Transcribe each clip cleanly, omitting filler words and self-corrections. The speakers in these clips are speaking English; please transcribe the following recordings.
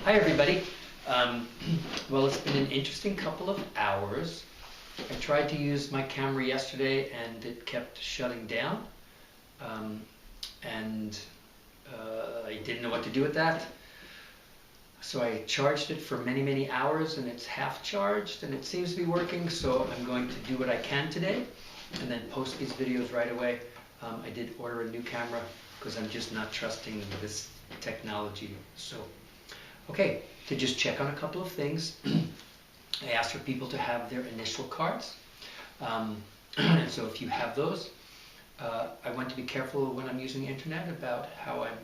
Hi everybody. Well, it's been an interesting couple of hours. I tried to use my camera yesterday and it kept shutting down. And I didn't know what to do with that. So I charged it for many, many hours and it's half charged and it seems to be working. So I'm going to do what I can today and then post these videos right away. I did order a new camera because I'm just not trusting this technology. So, okay, to just check on a couple of things, I asked for people to have their initial cards. And so if you have those, I want to be careful when I'm using the internet about how I'm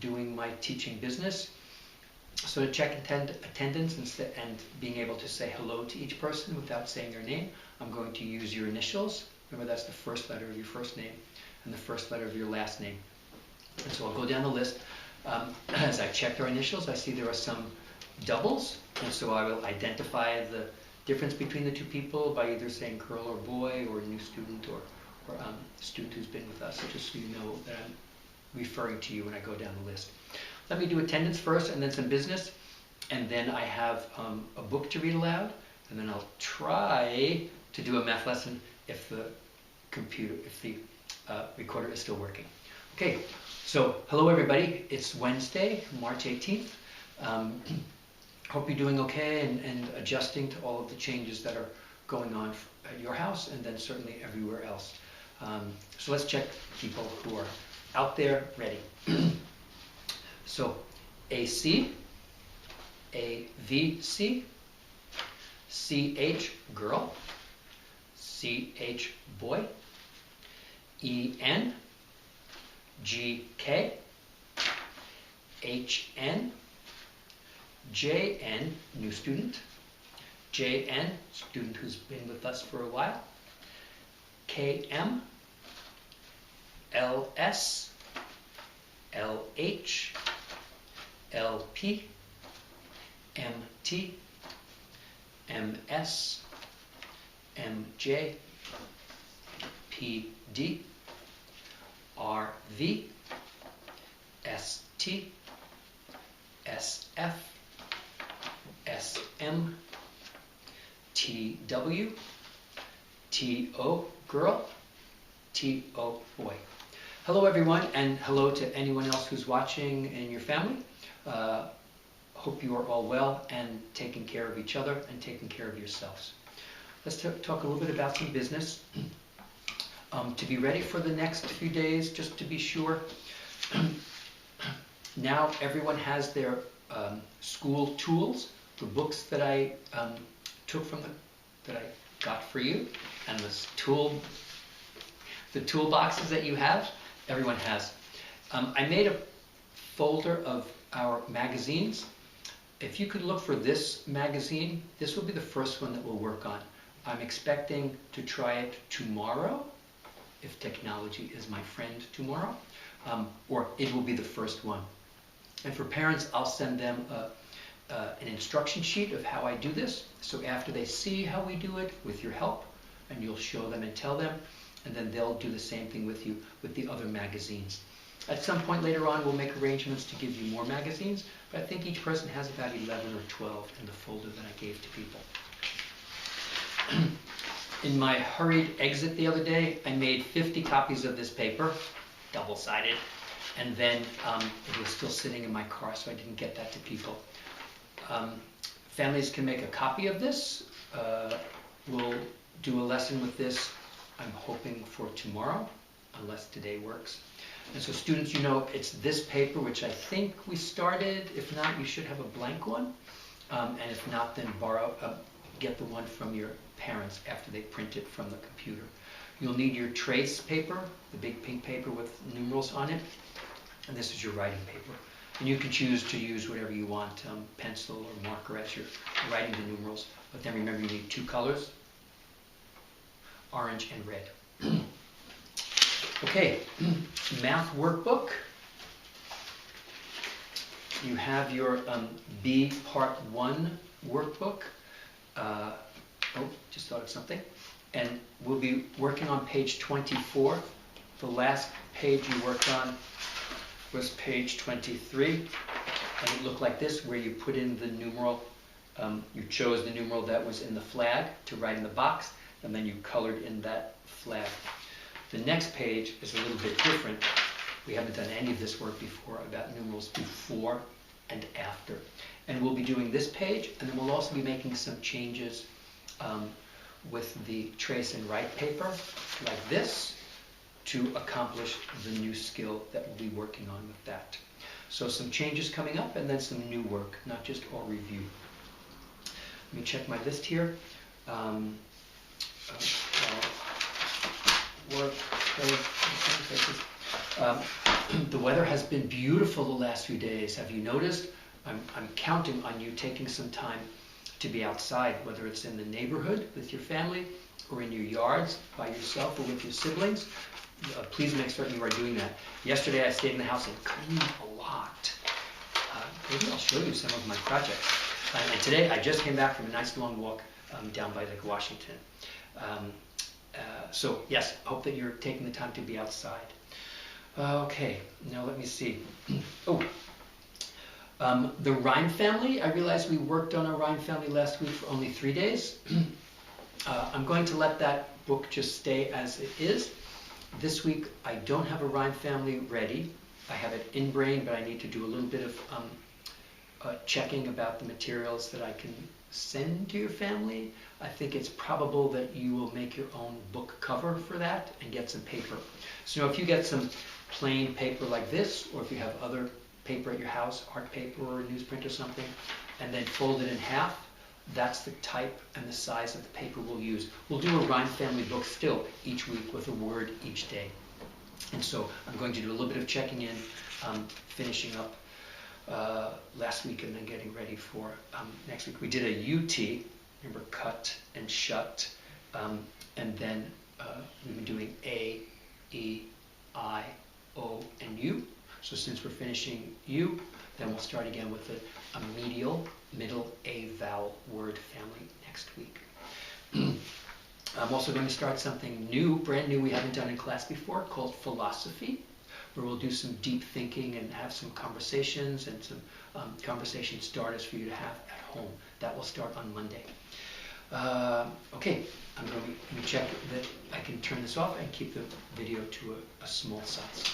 doing my teaching business. So to check attendance and being able to say hello to each person without saying their name, I'm going to use your initials. Remember, that's the first letter of your first name and the first letter of your last name. And so I'll go down the list. As I check their initials, I see there are some doubles, and so I will identify the difference between the two people by either saying girl or boy, or new student, or student who's been with us, just so you know that I'm referring to you when I go down the list. Let me do attendance first, and then some business, and then I have a book to read aloud, and then I'll try to do a math lesson if the recorder is still working. Okay, so hello everybody. It's Wednesday, March 18th. Hope you're doing okay and adjusting to all of the changes that are going on at your house and then certainly everywhere else. So let's check people who are out there ready. So AC, AVC, CH girl, CH boy, EN, GK, HN, JN, new student, JN, student who's been with us for a while, KM, LS, LH, LP, MT, MS, MJ, PD, RV, ST, SF, SM, TW, TO girl, TO boy. Hello everyone, and hello to anyone else who's watching in your family. Hope you are all well and taking care of each other and taking care of yourselves. Let's talk a little bit about some business. To be ready for the next few days, just to be sure, now everyone has their school tools, the books that I took from that I got for you, and the toolboxes that you have, everyone has. I made a folder of our magazines. If you could look for this magazine, this will be the first one that we'll work on. I'm expecting to try it tomorrow, if technology is my friend tomorrow, or it will be the first one. And for parents, I'll send them an instruction sheet of how I do this. So after they see how we do it with your help, and you'll show them and tell them, and then they'll do the same thing with you with the other magazines. At some point later on, we'll make arrangements to give you more magazines, but I think each person has about 11 or 12 in the folder that I gave to people. In my hurried exit the other day, I made 50 copies of this paper, double-sided, and then it was still sitting in my car, so I didn't get that to people. Families can make a copy of this. We'll do a lesson with this, I'm hoping, for tomorrow, unless today works. And so students, you know, it's this paper, which I think we started. If not, you should have a blank one. And if not, then get the one from your parents after they print it from the computer. You'll need your trace paper, the big pink paper with numerals on it. And this is your writing paper. And you can choose to use whatever you want, pencil or marker as you're writing the numerals. But then remember, you need two colors, orange and red. Okay, math workbook. You have your B Part 1 workbook. Just thought of something. And we'll be working on page 24. The last page you worked on was page 23. and it looked like this, where you put in the numeral, you chose the numeral that was in the flag to write in the box, and then you colored in that flag. The next page is a little bit different. We haven't done any of this work before about numerals before and after. And we'll be doing this page, and then we'll also be making some changes with the trace and write paper, like this, to accomplish the new skill that we'll be working on with that. So some changes coming up, and then some new work, not just all review. Let me check my list here. Work, the weather has been beautiful the last few days. Have you noticed? I'm counting on you taking some time to be outside, whether it's in the neighborhood with your family, or in your yards by yourself or with your siblings. Please make certain you are doing that. Yesterday I stayed in the house and cleaned a lot. Maybe I'll show you some of my projects. And today I just came back from a nice long walk down by Lake Washington. So yes, hope that you're taking the time to be outside. Okay, now let me see. The rhyme family, I realized we worked on our rhyme family last week for only 3 days. I'm going to let that book just stay as it is. This week I don't have a rhyme family ready. I have it in brain, but I need to do a little bit of checking about the materials that I can send to your family. I think it's probable that you will make your own book cover for that and get some paper. So if you get some plain paper like this, or if you have other paper at your house, art paper or newsprint or something, and then fold it in half, that's the type and the size of the paper we'll use. We'll do a rhyme family book still each week with a word each day. And so I'm going to do a little bit of checking in, finishing up last week and then getting ready for next week. We did a UT, remember, cut and shut, and then we've been doing A, E, I, O, and U. So since we're finishing U, then we'll start again with a medial, middle A vowel word family next week. I'm also going to start something new, brand new we haven't done in class before, called philosophy, where we'll do some deep thinking and have some conversations and some conversation starters for you to have at home. That will start on Monday. Okay, I'm going to check that I can turn this off and keep the video to a small size.